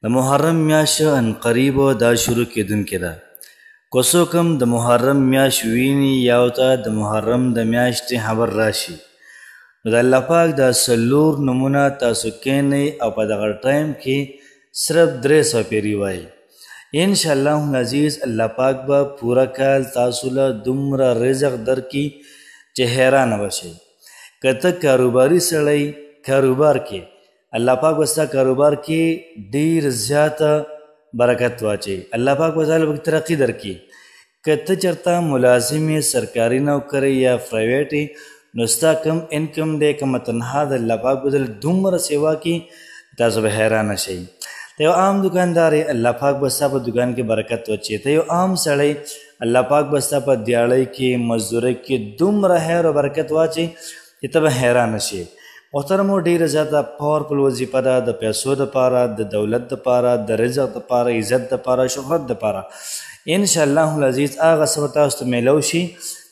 د محرم میاشت ان قریب دا شروع کېدونکې ده. که څوک هم د محرم میاشت ویني یا ورته د محرم د میاشتې خبر راشي، نو د الله پاک دا څلور نومونه تاسو کښېنئ او په دغه ټایم کې صرف 300 پیرې وایي. انشاءالله العزیز الله پاک به پوره کال تاسو له دومره رزق درکړي چې حیرانه به شئ. که ته کاروباري سړی کاروبار کې، الله پاک به ستا کاروبار کې ډېر زیاته برکت واچوي، الله پاک به تعالی به ترقي درکړي. که ته چېرته ملازم یې، سرکاري نوکری یا پرایویټ یې، نو ستا کم انکم دی، کومه تنخوا د الله پاک به دل دومره سیوا کړي تاسو به حیرانه شئ. ته یو عام دکاندار یې، الله پاک به ستا په دکان کې برکت واچوي. ته یو عام سړی، الله پاک به ستا په دیاړۍ کې، مزدورۍ کې دومره خیر او برکت واچوي چې ته به حیرانه شې. محترمو، ډېره زیاته پاورفل وظیفه ده د پیسو دپاره، د دولت دپاره، د رزق دپاره، عزت دپاره، شهرت دپاره. انشاءالله العزیز هغه څه به تاسو ته میلو شي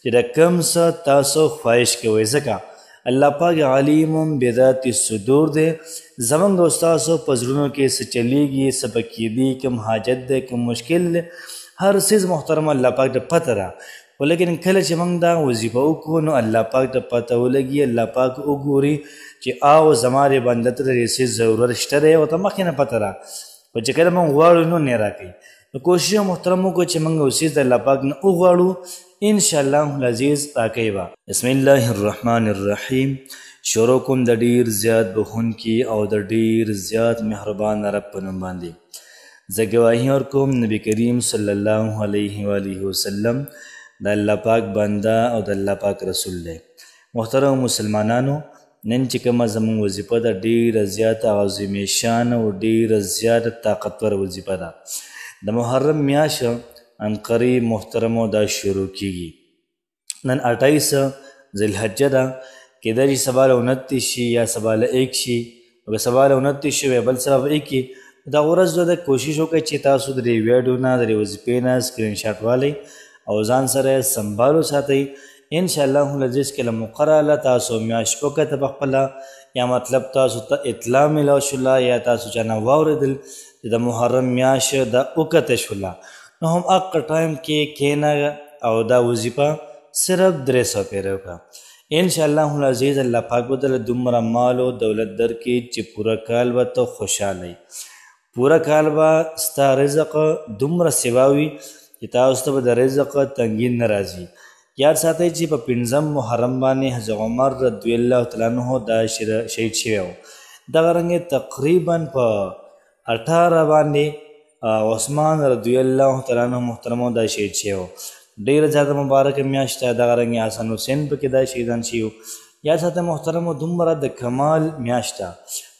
چې د کوم څه تاسو خواهش کوئ. ځکه الله پاک علیم بذات الصدور دی. زموږ د ستاسو په زړونو کې څه چلیږي، څه به کېدي، کوم حاجت دی، کوم مشکل دی، هر څیز محترم الله پاک ته پته ده. خو لیکن کله چې موږ دا وظیفه وکړو نو الله پاک ته پته ولګي، الله پاک وګوري چې آو زما د بنده ته د دې څیز ضرورت شته دی او ته مخکې نه پته ده. خو چې کله موږ غواړو نو نه راکوي. نو کوشش محترم وکړو چې موږ یو څیز د الله پاک نه وغواړو، انشاءالله العزیز راکوي به. بسم الله الرحمن الرحیم. شروع کوم د ډېر زیات بخونکي او د ډېر زیات مهربان رب په نوم باندې. زه ګواهي ورکوم نبي کریم صلی الله علیه و آله وسلم د الله پاک بنده او د الله پاک رسول دی. محترم مسلمانانو، نن چې کومه زموږ وظیفه ده ډېره زیاته عظیمه شان او ډېره زیاته طاقتور وظیفه ده. د محرم میاشت ان قریب محترمو دا شروع کیږي. نن 28 ذوالحجه ده. کیدای شي سبا له 29 شي یا سبا له 1 شي. که سبا له 29 شي بل سبا به 1 کي. دغه ورځ ده کوشش وکړئ چې تاسو د دې ویډیو نه د دې وظیفې نه سکرین شاټ والئ او ځان سره سنبالو ساتئ. انشاءالله العزیز کله مقرره تاسو میاشت وکړه په خپله، یا مطلب تاسو ته اطلاع میلاو شوله یا تاسو چا نه واورېدل چې د محرم میاشت دا وکته شوله، نو هم حق ټایم کې کښېنه او دا وظیفه صرف 300 پیرې وکړه. انشاءالله العزیز الله پاک به درله دومره مال او دولت درکړي چې پوره کال به ته خوشحاله یې. پوره کال به ستا رزق دومره سیوا وي چې تاسو ته به د رزق تنګي نه راځي. یاد ساتئ چې په 5 محرم باندې حضرت عمر رضی الله تعالی عنه دا شهید شوی و. دغه رنګې تقریبا په 18 باندې عثمان رضی الله تعالی عنه محترمو دا شهید شوی و. ډېره زیاته مبارکه میاشت ده. دغه رنګې حسن حسین پکې دا شهیدان شوي وو. یاد ساتئ محترمو، دومره د کمال میاشت ده.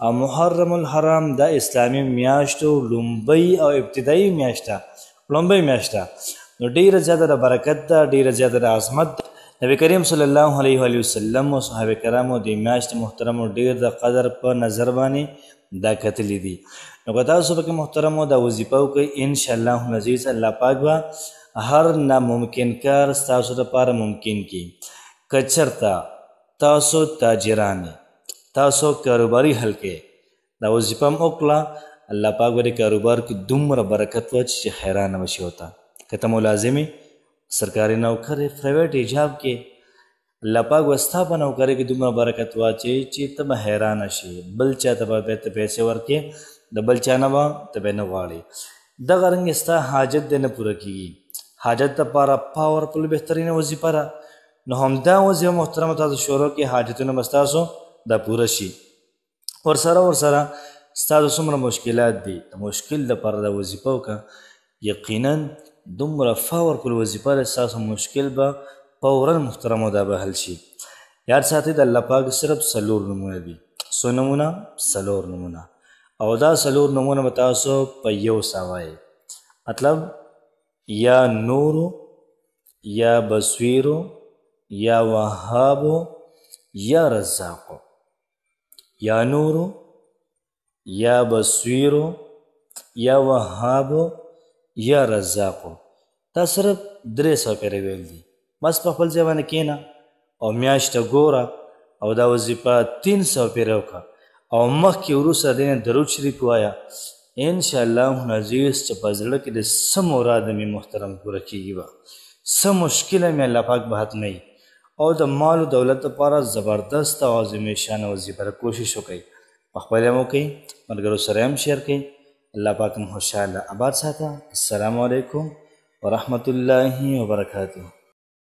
او محرم الحرام دا اسلامي میاشتو لومبۍ او ابتدایي میاشت ده، لومبۍ میاشت ده. نو ډېره زیاته د برکت ده، ډېره زیاته د عظمت ده. نبي کریم صلی الله علیه و وسلم او صحابه کرامو د میاشت محترمو ډېر د قدر په نظر باندې دا کتلي دي. نو که تاسو پکې محترمو دا وظیفه وکړئ، انشاءالله العزیز الله پاک به هر ناممکن کار ستاسو لپاره ممکن کړي. که چېرته تاسو تاجران یې، تاسو کاروباري حلقې دا وظیفه هم وکړه، الله پاک به د کاروبار کې دومره برکت واچي چې حیرانه به شي ورته. که ته ملازم یې، سرکاري نوکر یې، پرایویټ جاب کې، الله پاک به ستا په نوکرۍ کې دومره برکت واچوي چې ته به حیرانه شي. بل چا ته به بیرته پیسې ورکړې، د بل چا نه به ته به نه غواړې. دغه رنګې ستا حاجت دی نه پوره کېږي. حاجت دپاره پاورفل بهترینه وظیفه ده. نو همدا وظیفه محترمه تاسو شروع کړئ، حاجتونه به ستاسو دا پوره شي. ورسره ستاسو څومره مشکلات دي، د مشکل دپاره دا وظیفه وکړه. یقینا دومره پاورفل وظیفه ده، ستاسو مشکل به فورا محترمو دا به حل شي. یاد ساتئ د الله پاک صرف 4 نومونه دي. څو نومونه؟ 4 نومونه. او دا 4 نومونه به تاسو په یو سا وایئ. مطلب یا نورو، یا بصیرو، یا وهابو، یا رزاقو. یا نورو، یا بصیرو، یا وهابو، یا رزاقو. دا صرف 300 پیرې ویل دي. بس په خپل ځای باندې کښېنه او میاشته ګوره او دا وظیفه 300 پیرې وکړه او مخکې وروسته د دې نه درود شریف ووایه. انشاءالله عزیز چې په زړه کې د څه مراد مې محترم پوره کېږي به څه مشکله مې الله پاک به ختموي او د مال و دولت لپاره زبردست او عظیم شانه وظیفه را کوشش وکړئ په خپل هم وکړئ ملګرو سره هم شیر کړئ الله پاک هم خوشحاله آباد ساته السلام علیکم ورحمة الله وبرکاته